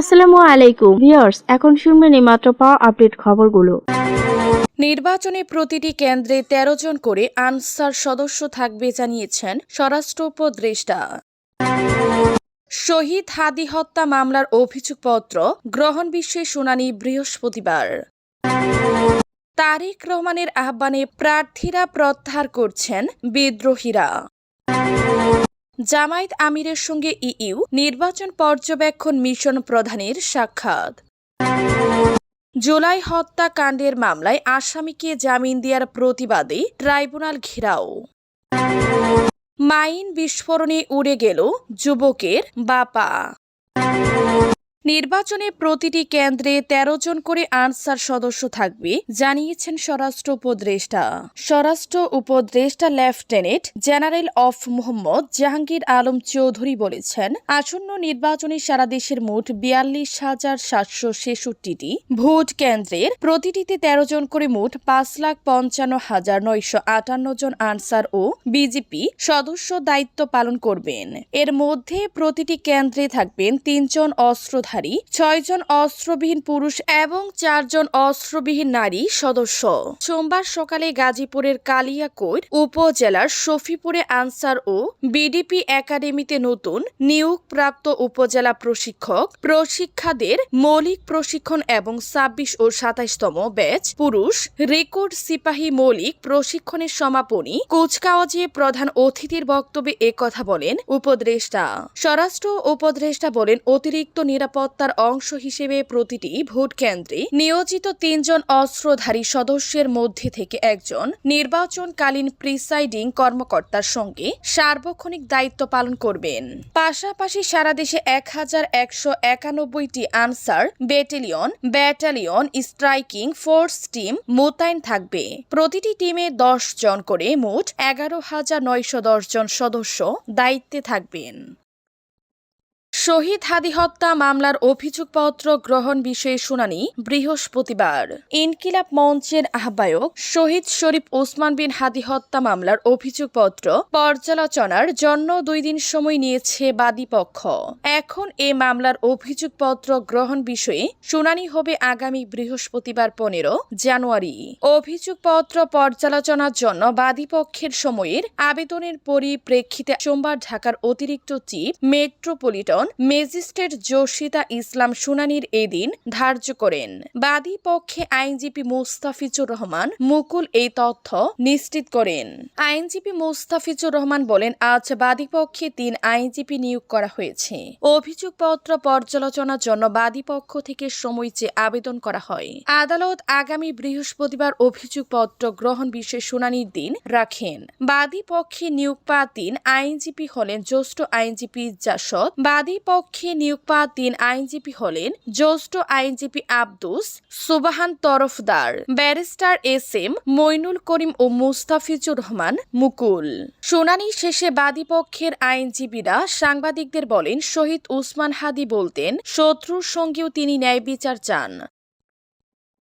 আসসালামু আলাইকুম ভিউয়ার্স, এখন শুনবেন এই মাত্র পাওয়া আপডেট খবরগুলো। নির্বাচনে প্রতিটি কেন্দ্রে ১৩ জন করে আনসার সদস্য থাকবে জানিয়েছেন স্বরাষ্ট্র উপদেষ্টা। শহীদ হাদি হত্যা মামলার অভিযোগপত্র গ্রহণ বিষয়ে শুনানি বৃহস্পতিবার। তারেক রহমানের আহ্বানে প্রার্থীরা প্রত্যাহার করছেন বিদ্রোহীরা। জামায়াত আমিরের সঙ্গে ইইউ নির্বাচন পর্যবেক্ষণ মিশন প্রধানের সাক্ষাৎ। জুলাই হত্যাকাণ্ডের মামলায় আসামিকে জামিন দেওয়ার প্রতিবাদে ট্রাইব্যুনাল ঘেরাও। মাইন বিস্ফোরণে উড়ে গেল যুবকের বাপা। নির্বাচনে প্রতিটি কেন্দ্রে ১৩ জন করে আনসার সদস্য থাকবে জানিয়েছেন স্বরাষ্ট্র উপদেষ্টা। স্বরাষ্ট্র উপদেষ্টা lieutenant general of Mohammad Jahangir Alam Chowdhury বলেছেন, আসন্ন নির্বাচনে সারা দেশের মোট ৪২,৭৬৬টি ভোট কেন্দ্রের প্রতিটিতে ১৩ জন করে মোট ৫,৫৫,৯৫৮ জন আনসার ও বিজিপি সদস্য দায়িত্ব পালন করবেন। এর মধ্যে প্রতিটি কেন্দ্রে থাকবেন ৩ জন অস্ত্রধারী, ৬ জন অস্ত্রবিহীন পুরুষ এবং ৪ জন অস্ত্রবিহীন নারী সদস্য। সোমবার সকালে গাজীপুরের কালিয়াকৈর উপজেলার শফিপুরে আনসার ও বিডিপি একাডেমিতে নতুন নিয়োগপ্রাপ্ত উপজেলা প্রশিক্ষকদের মৌলিক প্রশিক্ষণ এবং ২৬ ও ২৭তম ব্যাচ পুরুষ রেকর্ড সিপাহী মৌলিক প্রশিক্ষণের সমাপনী কুচকাওয়াজে প্রধান অতিথির বক্তব্যে একথা বলেন উপদেষ্টা। স্বরাষ্ট্র উপদেষ্টা বলেন, অতিরিক্ত নিরাপত্তার অংশ হিসেবে প্রতিটি ভোট কেন্দ্রে নিয়োজিত ৩ জন অস্ত্রধারী সদস্যের মধ্যে থেকে একজন নির্বাচনকালীন প্রিসাইডিং কর্মকর্তার সঙ্গে সার্বক্ষণিক দায়িত্ব পালন করবেন। পাশাপাশি সারা দেশে ১,১৯১টি Ansar battalion striking force team মোতায়েন থাকবে। প্রতিটি টিমে ১০ জন করে মোট ১১,৯১০ জন সদস্য দায়িত্বে থাকবেন। শহীদ হাদি হত্যা মামলার অভিযোগপত্র গ্রহণ বিষয়ে শুনানি বৃহস্পতিবার। ইনকিলাব মঞ্চের আহ্বায়ক শহীদ শরীফ ওসমান বিন হাদি হত্যা মামলার অভিযোগপত্র পর্যালোচনার জন্য ২ দিন সময় নিয়েছে বাদীপক্ষ। এখন এ মামলার অভিযোগপত্র গ্রহণ বিষয়ে শুনানি হবে আগামী বৃহস্পতিবার ১৫ জানুয়ারি। অভিযোগপত্র পর্যালোচনার জন্য বাদীপক্ষের সময়ের আবেদনের পরিপ্রেক্ষিতে সোমবার ঢাকার অতিরিক্ত চিফ মেট্রোপলিটন ম্যাজিস্ট্রেট জসিতা ইসলাম শুনানির এদিন ধার্য করেন। বাদী পক্ষে আইনজীবী মুস্তাফিজুর রহমান মুকুল এই তথ্য নিশ্চিত করেন। আইনজীবী মুস্তাফিজুর রহমান বলেন, আজ বাদী পক্ষে ৩ আইনজীবী নিয়োগ করা হয়েছে। অভিযোগপত্র পর্যালোচনার জন্য বাদী পক্ষ থেকে সময় চেয়ে আবেদন করা হয়। আদালত আগামী বৃহস্পতিবার অভিযোগপত্র গ্রহণ বিষয়ে শুনানির দিন রাখেন। বাদী পক্ষে নিয়োগ পাওয়া ৩ আইনজীবী হলেন জ্যেষ্ঠ আইনজীবী জাসদ। বাদী পক্ষে নিয়োগ পাওয়া ৩ আইনজীবী হলেন জ্যেষ্ঠ আইনজীবী আব্দুস সুবহান তরফদার, ব্যারিস্টার এস.এম. মইনুল করিম ও মুস্তাফিজুর রহমান মুকুল। শুনানি শেষে বাদী পক্ষের আইনজীবীরা সাংবাদিকদের বলেন, শহীদ ওসমান হাদি বলতেন, শত্রুর সঙ্গেও তিনি ন্যায় বিচার চান।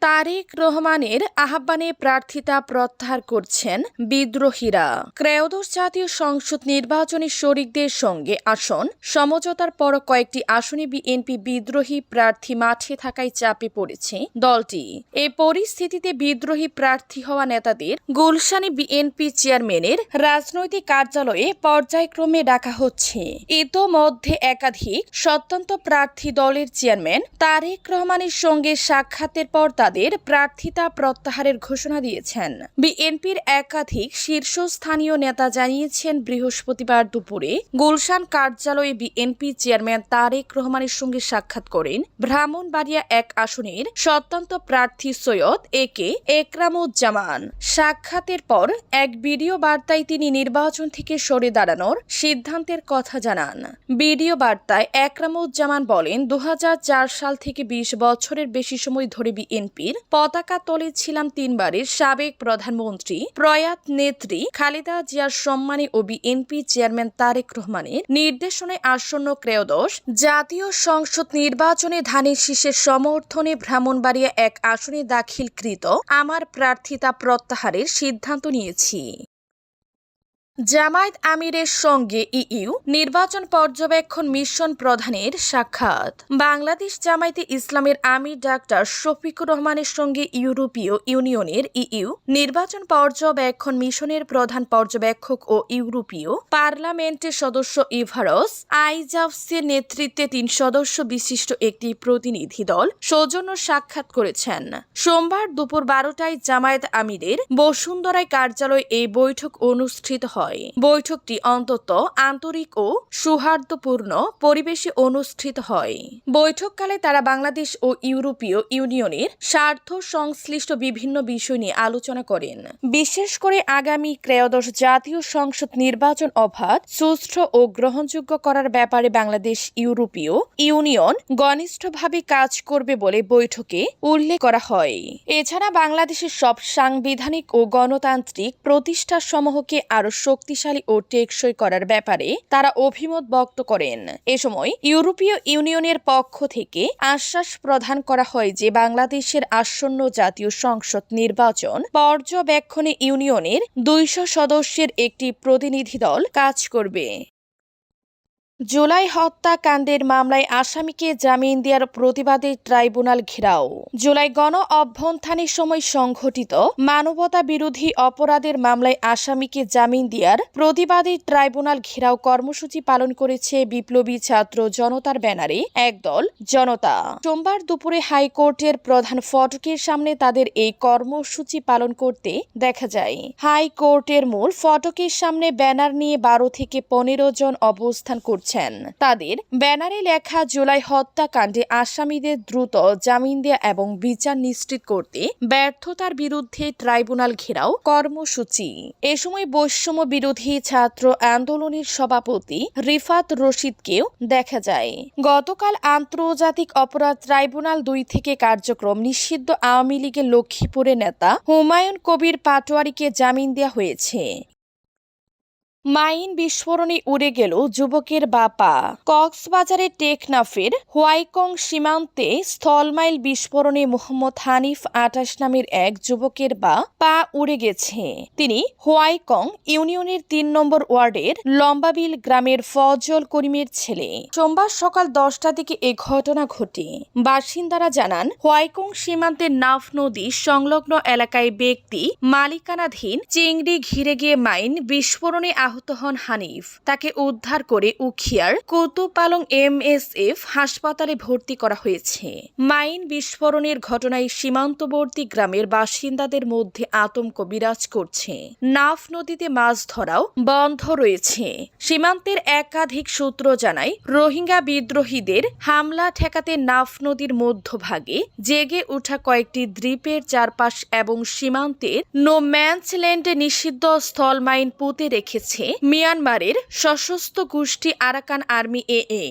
তারেক রহমানের আহ্বানে প্রার্থিতা প্রত্যাহার করছেন বিদ্রোহীরা। ত্রয়োদশ জাতীয় সংসদ নির্বাচনে শরিকদের সঙ্গে আসন সমঝোতার পর কয়েকটি আসনে বিএনপি বিদ্রোহী প্রার্থী মাঠে থাকায় চাপে পড়েছে দলটি। এ পরিস্থিতিতে বিদ্রোহী প্রার্থী হওয়া নেতাদের গুলশানে বিএনপি চেয়ারম্যানের রাজনৈতিক কার্যালয়ে পর্যায়ক্রমে ডাকা হচ্ছে। ইতোমধ্যে একাধিক স্বতন্ত্র প্রার্থী দলের চেয়ারম্যান তারেক রহমানের সঙ্গে সাক্ষাতের পর তাদের প্রার্থিতা প্রত্যাহারের ঘোষণা দিয়েছেন। বিএনপির একাধিক শীর্ষস্থানীয় নেতা জানিয়েছেন, বৃহস্পতিবার দুপুরে গুলশান কার্যালয়ে বিএনপি চেয়ারম্যান তারেক রহমানের সঙ্গে সাক্ষাৎ করেন ব্রাহ্মণবাড়িয়া ১ আসনের স্বতন্ত্র প্রার্থী সৈয়দ এ.কে. একরামুজ্জামান। সাক্ষাতের পর এক ভিডিও বার্তায় তিনি নির্বাচন থেকে সরে দাঁড়ানোর সিদ্ধান্তের কথা জানান। ভিডিও বার্তায় একরামুজ্জামান বলেন, ২০০৪ সাল থেকে ২০ বছরের বেশি সময় ধরে বিএনপির পতাকা তলে ছিলাম ৩ বারের সাবেক প্রধানমন্ত্রী প্রয়াত নেত্রী খালেদা জিয়ার সম্মানে ও বিএনপি চেয়ারম্যান তারেক রহমানের নির্দেশনায় আসন্ন ত্রয়োদশ জাতীয় সংসদ নির্বাচনে ধানের শীষের সমর্থনে ব্রাহ্মণবাড়িয়া ১ আসনে দাখিলকৃত আমার প্রার্থিতা প্রত্যাহারের সিদ্ধান্ত নিয়েছি। জামায়াত আমিরের সঙ্গে ইইউ নির্বাচন পর্যবেক্ষণ মিশন প্রধানের সাক্ষাৎ। বাংলাদেশ জামায়াতে ইসলামের আমির ডাক্তার শফিকুর রহমানের সঙ্গে ইউরোপীয় ইউনিয়নের ইইউ নির্বাচন পর্যবেক্ষণ মিশনের প্রধান পর্যবেক্ষক ও ইউরোপীয় পার্লামেন্টের সদস্য ইভারস আইজাভসের নেতৃত্বে 3 সদস্য বিশিষ্ট একটি প্রতিনিধি দল সৌজন্য সাক্ষাৎ করেছেন। সোমবার দুপুর 12টায় জামায়াত আমিরের বসুন্ধরায় কার্যালয়ে এই বৈঠক অনুষ্ঠিত হয়। বৈঠকটি অন্তত আন্তরিক ও সৌহার্দ্যপূর্ণ পরিবেশে অনুষ্ঠিত হয়। বৈঠককালে তারা বাংলাদেশ ও ইউরোপীয় ইউনিয়নের স্বার্থ সংশ্লিষ্ট বিভিন্ন বিষয় নিয়ে আলোচনা করেন। বিশেষ করে আগামী ত্রয়োদশ জাতীয় সংসদ নির্বাচন অবাধ, সুষ্ঠু ও গ্রহণযোগ্য করার ব্যাপারে বাংলাদেশ ইউরোপীয় ইউনিয়ন ঘনিষ্ঠভাবে কাজ করবে বলে বৈঠকে উল্লেখ করা হয়। এছাড়া বাংলাদেশের সব সাংবিধানিক ও গণতান্ত্রিক প্রতিষ্ঠানসমূহকে আরও শক্তিশালী ও টেকসই করার ব্যাপারে তারা অভিমত ব্যক্ত করেন। এ সময় ইউরোপীয় ইউনিয়নের পক্ষ থেকে আশ্বাস প্রদান করা হয় যে বাংলাদেশের আসন্ন জাতীয় সংসদ নির্বাচন পর্যবেক্ষণে ইউনিয়নের 200 সদস্যের একটি প্রতিনিধি দল কাজ করবে। জুলাই হত্যাকাণ্ডের মামলায় আসামিকে জামিন দেওয়ার প্রতিবাদে ট্রাইব্যুনাল ঘেরাও। জুলাই গণ অভ্যুত্থানের সময় সংঘটিত মানবতা বিরোধী অপরাধের মামলায় আসামিকে জামিন দেওয়ার প্রতিবাদে ট্রাইব্যুনাল ঘেরাও কর্মসূচি পালন করেছে বিপ্লবী ছাত্র জনতার ব্যানারে একদল জনতা। সোমবার দুপুরে হাইকোর্টের প্রধান ফটকের সামনে তাদের এই কর্মসূচি পালন করতে দেখা যায়। হাইকোর্টের মূল ফটকের সামনে ব্যানার নিয়ে 12 থেকে 15 জন অবস্থান করছে। তাদের ব্যানারে লেখা জুলাই হত্যাকাণ্ডে আসামিদের দ্রুত জামিন দেয়া এবং বিচার নিশ্চিত করতে ব্যর্থতার বিরুদ্ধে ট্রাইব্যুনাল ঘেরাও কর্মসূচি। এ সময় বৈষম্য বিরোধী ছাত্র আন্দোলনের সভাপতি রিফাত রশিদকেও দেখা যায়। গতকাল আন্তর্জাতিক অপরাধ ট্রাইব্যুনাল 2 থেকে কার্যক্রম নিষিদ্ধ আওয়ামী লীগের লক্ষ্মীপুরের নেতা হুমায়ুন কবির পাটোয়ারিকে জামিন দেওয়া হয়েছে। মাইন বিস্ফোরণে উড়ে গেল যুবকের বাপা। কক্সবাজারের টেকনাফের হোয়াইকং সীমান্তে স্থলমাইল বিস্ফোরণে মোহাম্মদ হানিফ 28 নামের এক যুবকের পা উড়ে গেছে। তিনি হোয়াইকং ইউনিয়নের 3 নম্বর ওয়ার্ডের লম্বাবিল গ্রামের ফজল করিমের ছেলে। সোমবার সকাল 10টার দিকে এ ঘটনা ঘটে। বাসিন্দারা জানান, হোয়াইকং সীমান্তের নাফ নদী সংলগ্ন এলাকায় ব্যক্তি মালিকানাধীন চিংড়ি ঘিরে গিয়ে মাইন বিস্ফোরণে আহত হন হানিফ। তাকে উদ্ধার করে উখিয়ার কুতুপালং MSF হাসপাতালে ভর্তি করা হয়েছে। মাইন বিস্ফোরণের ঘটনায় সীমান্তবর্তী গ্রামের বাসিন্দাদের মধ্যে আতঙ্ক বিরাজ করছে। নাফ নদীতে মাছ ধরাও বন্ধ রয়েছে। সীমান্তের একাধিক সূত্র জানায়, রোহিঙ্গা বিদ্রোহীদের হামলা ঠেকাতে নাফ নদীর মধ্যভাগে জেগে ওঠা কয়েকটি দ্বীপের চারপাশ এবং সীমান্তের নো ম্যানস ল্যান্ডে নিষিদ্ধ স্থল মাইন পুঁতে রেখেছে মিয়ানমারের সশস্ত্র গোষ্ঠী আরাকান আর্মি AA।